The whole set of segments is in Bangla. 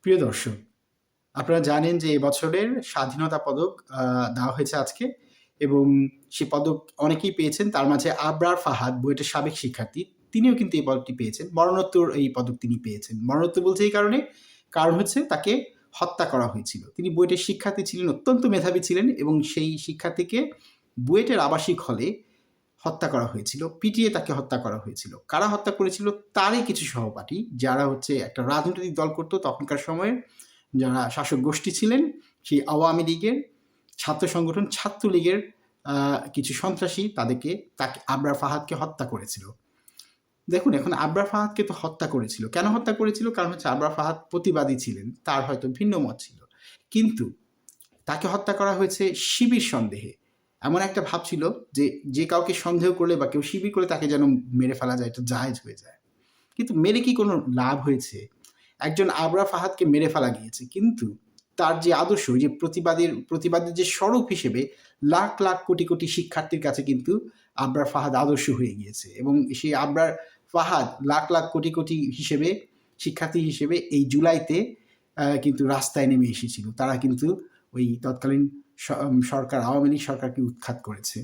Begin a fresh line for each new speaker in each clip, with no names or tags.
প্রিয় দর্শক, আপনারা জানেন যে এবছরের স্বাধীনতা পদক দেওয়া হয়েছে আজকে এবং সে পদক অনেকেই পেয়েছেন। তার মাঝে আবরার ফাহাদ বুয়েটের সাবেক শিক্ষার্থী, তিনিও কিন্তু এই পদকটি পেয়েছেন। মরণোত্তর এই পদক তিনি পেয়েছেন। মরণোত্তর বলছি এই কারণে, কারণ হচ্ছে তাকে হত্যা করা হয়েছিল। তিনি বুয়েটের শিক্ষার্থী ছিলেন, অত্যন্ত মেধাবী ছিলেন এবং সেই শিক্ষার্থীকে বুয়েটের আবাসিক হলে হত্যা করা হয়েছিল, পিটিয়ে তাকে হত্যা করা হয়েছিল। কারা হত্যা করেছিল? তারই কিছু সহপাঠী, যারা হচ্ছে একটা রাজনৈতিক দল করত তখনকার সময়ে, যারা শাসক গোষ্ঠী ছিলেন, সেই আওয়ামী লীগের ছাত্র সংগঠন ছাত্রলীগের কিছু সন্ত্রাসী তাকে আবরার ফাহাদকে হত্যা করেছিল। দেখুন, এখন আবরার ফাহাদকে তো হত্যা করেছিল, কেন হত্যা করেছিল? কারণ হচ্ছে আবরার ফাহাদ প্রতিবাদী ছিলেন, তার হয়তো ভিন্ন মত ছিল, কিন্তু তাকে হত্যা করা হয়েছে শিবির সন্দেহে। এমন একটা ভাব ছিল যে যে কাউকে সন্দেহ করলে বা কেউ শিবির করে তাকে যেন মেরে ফেলা যায়, এটা জায়েজ হয়ে যায়। কিন্তু মেরে কি কোনো লাভ হয়েছে? একজন আবরার ফাহাদকে মেরে ফেলা গিয়েছে, কিন্তু তার যে আদর্শ, যে প্রতিবাদের যে স্বরূপ হিসেবে লাখ লাখ কোটি কোটি শিক্ষার্থীর কাছে কিন্তু আবরার ফাহাদ আদর্শ হয়ে গিয়েছে এবং সেই আবরার ফাহাদ লাখ লাখ কোটি কোটি শিক্ষার্থী হিসেবে এই জুলাইতে কিন্তু রাস্তায় নেমে এসেছিল। তারা কিন্তু ওই তৎকালীন সরকার, আওয়ামী লীগ সরকারকে উৎখাত করেছে।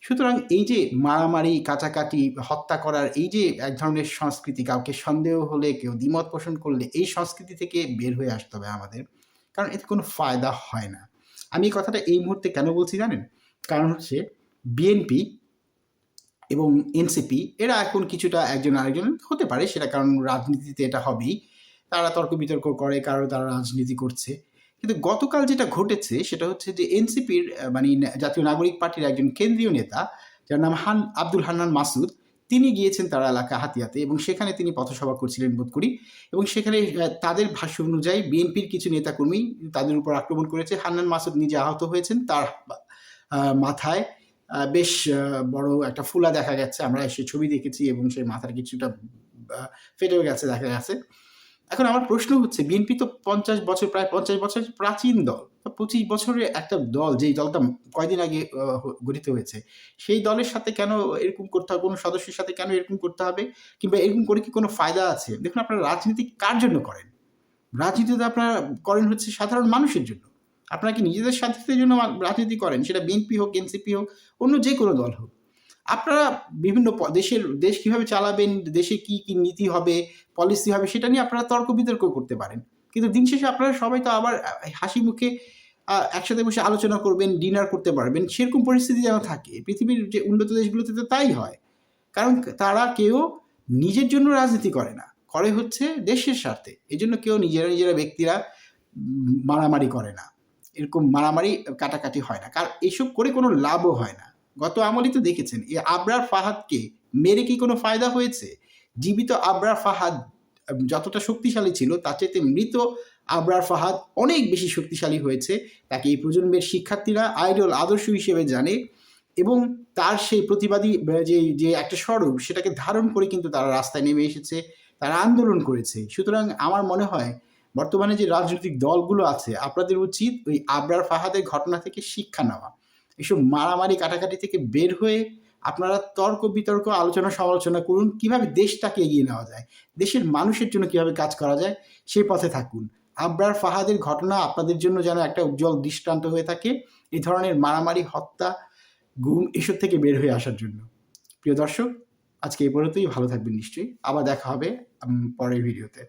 সুতরাং এই যে মারামারি, কাটাকাটি, হত্যা করার এই যে এক ধরনের সংস্কৃতি, কাউকে সন্দেহ হলে, কেউ দ্বিমত পোষণ করলে এই সংস্কৃতি থেকে বের হয়ে আসতে হবে আমাদের, কারণ এতে কোনো ফায়দা হয় না। আমি এই কথাটা এই মুহূর্তে কেন বলছি জানেন? কারণ হচ্ছে বিএনপি এবং এনসিপি এরা এখন কিছুটা একজন আরেকজন হতে পারে, সেটা কারণ রাজনীতিতে এটা হবেই, তারা তর্ক বিতর্ক করে, কারো তারা রাজনীতি করছে। কিন্তু গতকাল যেটা ঘটেছে সেটা হচ্ছে যে এনসিপির মানে জাতীয় নাগরিক পার্টির একজন কেন্দ্রীয় নেতা, যার নাম আব্দুল হান্নান মাসুদ, তিনি গিয়েছেন তার এলাকা হাতিয়াতে এবং সেখানে তিনি পথসভা করছিলেন বোধ করি, এবং সেখানে তাদের ভাষ্য অনুযায়ী বিএনপির কিছু নেতাকর্মী তাদের উপর আক্রমণ করেছে। হান্নান মাসুদ নিজে আহত হয়েছেন, তার মাথায় বেশ বড় একটা ফুলা দেখা গেছে, আমরা সে ছবি দেখেছি এবং সেই মাথার কিছুটা ফেটেও গেছে দেখা গেছে। এখন আমার প্রশ্ন হচ্ছে, বিএনপি তো প্রায় 50 বছর প্রাচীন দল, 25 বছরের একটা দল, যেই দলটা কয়দিন আগে গঠিত হয়েছে, সেই দলের সাথে কেন এরকম করতে হবে? কোনো সদস্যের সাথে কেন এরকম করতে হবে? কিংবা এরকম করে কি কোনো ফায়দা আছে? দেখুন, আপনারা রাজনীতি কার জন্য করেন? রাজনীতি তো আপনারা করেন হচ্ছে সাধারণ মানুষের জন্য। আপনারা কি নিজেদের স্বার্থের জন্য রাজনীতি করেন? সেটা বিএনপি হোক, এনসিপি হোক, অন্য যে কোনো দল হোক। আপনারা বিভিন্ন দেশ কিভাবে চালাবেন, দেশে কি নীতি হবে, পলিসি হবে, সেটা নিয়ে আপনারা তর্ক বিতর্ক করতে পারেন। কিন্তু দিন শেষে আপনারা সবাই তো আবার হাসি মুখে একসাথে বসে আলোচনা করবেন, ডিনার করতে পারবেন, সেরকম পরিস্থিতি যেন থাকে। পৃথিবীর যে উন্নত দেশগুলোতে তো তাই হয়। কারণ তারা কেউ নিজের জন্য রাজনীতি করে না, করে হচ্ছে দেশের স্বার্থে। এজন্য কেউ নিজেরা ব্যক্তিরা মারামারি করে না, এরকম মারামারি কাটাকাটি হয় না, কারণ এসব করে কোনো লাভও হয় না। গত আমলেই তো দেখেছেন, এই আবরার ফাহাদকে মেরে কি কোনো ফায়দা হয়েছে? জীবিত আবরার ফাহাদ যতটা শক্তিশালী ছিল, তার চাইতে মৃত আবরার ফাহাদ অনেক বেশি শক্তিশালী হয়েছে। তাকে এই প্রজন্মের শিক্ষার্থীরা আইডল, আদর্শ হিসেবে জানে এবং তার সেই প্রতিবাদী যে একটা স্বরূপ, সেটাকে ধারণ করে কিন্তু তারা রাস্তায় নেমে এসেছে, তারা আন্দোলন করেছে। সুতরাং আমার মনে হয় বর্তমানে যে রাজনৈতিক দলগুলো আছে, আপনাদের উচিত ওই আবরার ফাহাদের ঘটনা থেকে শিক্ষা নেওয়া। এসব মারামারি কাটাকাটি থেকে বের হয়ে আপনারা তর্ক বিতর্ক, আলোচনা সমালোচনা করুন, কিভাবে দেশটাকে এগিয়ে নেওয়া যায়, দেশের মানুষের জন্য কিভাবে কাজ করা যায়, সেই পথে থাকুন। আবরার ফাহাদের ঘটনা আপনাদের জন্য যেন একটা উজ্জ্বল দৃষ্টান্ত হয়ে থাকে এই ধরনের মারামারি, হত্যা, গুম এসব থেকে বের হয়ে আসার জন্য। প্রিয় দর্শক, আজকে এই পর্যন্তই। ভালো থাকবেন নিশ্চয়ই। আবার দেখা হবে পরের ভিডিওতে।